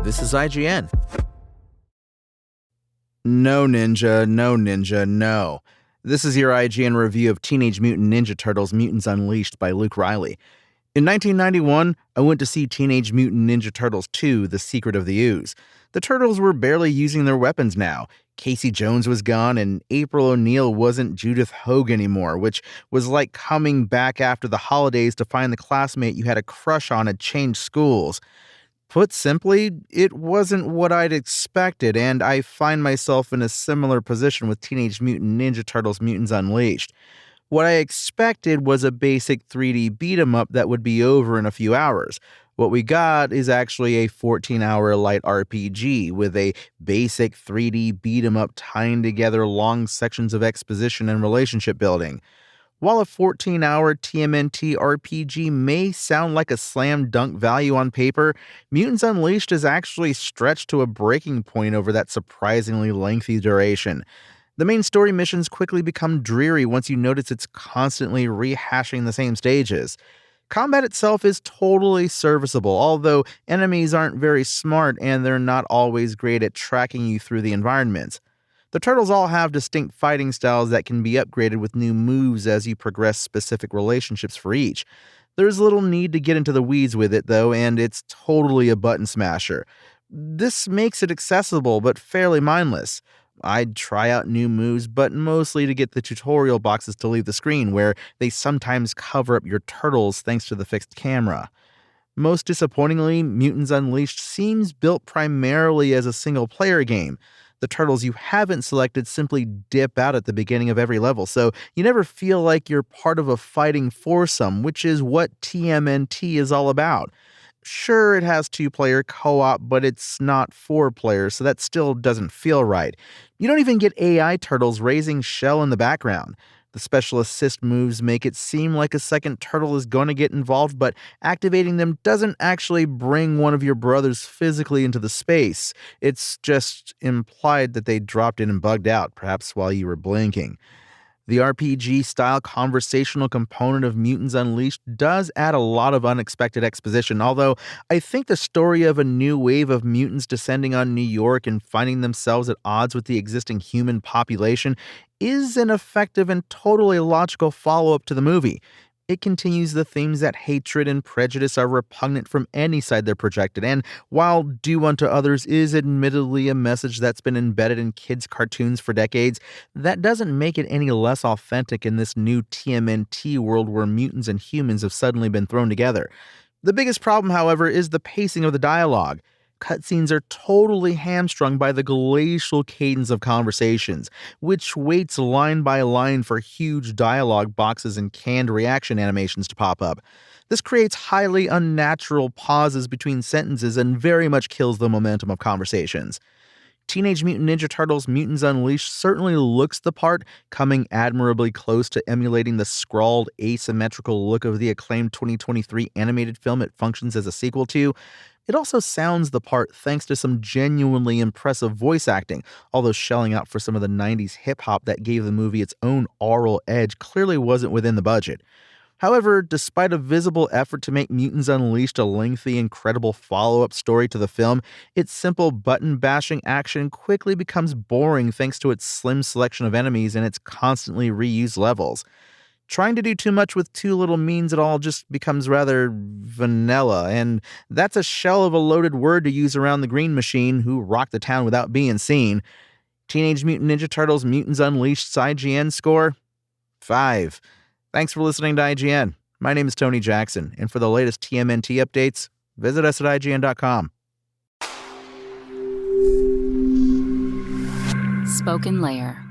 This is IGN. No, Ninja, no, Ninja, no. This is your IGN review of Teenage Mutant Ninja Turtles Mutants Unleashed by Luke Riley. In 1991, I went to see Teenage Mutant Ninja Turtles 2, The Secret of the Ooze. The Turtles were barely using their weapons now. Casey Jones was gone, and April O'Neil wasn't Judith Hogue anymore, which was like coming back after the holidays to find the classmate you had a crush on had changed schools. Put simply, it wasn't what I'd expected, and I find myself in a similar position with Teenage Mutant Ninja Turtles Mutants Unleashed. What I expected was a basic 3D beat-em-up that would be over in a few hours. What we got is actually a 14-hour light RPG with a basic 3D beat-em-up tying together long sections of exposition and relationship building. While a 14-hour TMNT RPG may sound like a slam dunk value on paper, Mutants Unleashed is actually stretched to a breaking point over that surprisingly lengthy duration. The main story missions quickly become dreary once you notice it's constantly rehashing the same stages. Combat itself is totally serviceable, although enemies aren't very smart and they're not always great at tracking you through the environments. The Turtles all have distinct fighting styles that can be upgraded with new moves as you progress specific relationships for each. There's little need to get into the weeds with it, though, and it's totally a button smasher. This makes it accessible, but fairly mindless. I'd try out new moves, but mostly to get the tutorial boxes to leave the screen, where they sometimes cover up your turtles thanks to the fixed camera. Most disappointingly, Mutants Unleashed seems built primarily as a single-player game. The turtles you haven't selected simply dip out at the beginning of every level, so you never feel like you're part of a fighting foursome, which is what TMNT is all about. Sure, it has 2-player co-op, but it's not 4 players, so that still doesn't feel right. You don't even get AI turtles raising shell in the background. The special assist moves make it seem like a second turtle is going to get involved, but activating them doesn't actually bring one of your brothers physically into the space. It's just implied that they dropped in and bugged out, perhaps while you were blinking. The RPG-style conversational component of Mutants Unleashed does add a lot of unexpected exposition, although I think the story of a new wave of mutants descending on New York and finding themselves at odds with the existing human population is an effective and totally logical follow-up to the movie. It continues the themes that hatred and prejudice are repugnant from any side they're projected, and while Do Unto Others is admittedly a message that's been embedded in kids' cartoons for decades, that doesn't make it any less authentic in this new TMNT world where mutants and humans have suddenly been thrown together. The biggest problem, however, is the pacing of the dialogue. Cutscenes are totally hamstrung by the glacial cadence of conversations, which waits line by line for huge dialogue boxes and canned reaction animations to pop up. This creates highly unnatural pauses between sentences and very much kills the momentum of conversations. Teenage Mutant Ninja Turtles Mutants Unleashed certainly looks the part, coming admirably close to emulating the scrawled, asymmetrical look of the acclaimed 2023 animated film it functions as a sequel to. It also sounds the part thanks to some genuinely impressive voice acting, although shelling out for some of the 90s hip-hop that gave the movie its own aural edge clearly wasn't within the budget. However, despite a visible effort to make Mutants Unleashed a lengthy, incredible follow-up story to the film, its simple button-bashing action quickly becomes boring thanks to its slim selection of enemies and its constantly reused levels. Trying to do too much with too little means it all just becomes rather vanilla, and that's a shell of a loaded word to use around the Green Machine, who rock the town without being seen. Teenage Mutant Ninja Turtles Mutants Unleashed IGN score? 5. Thanks for listening to IGN. My name is Tony Jackson, and for the latest TMNT updates, visit us at IGN.com. Spoken Layer.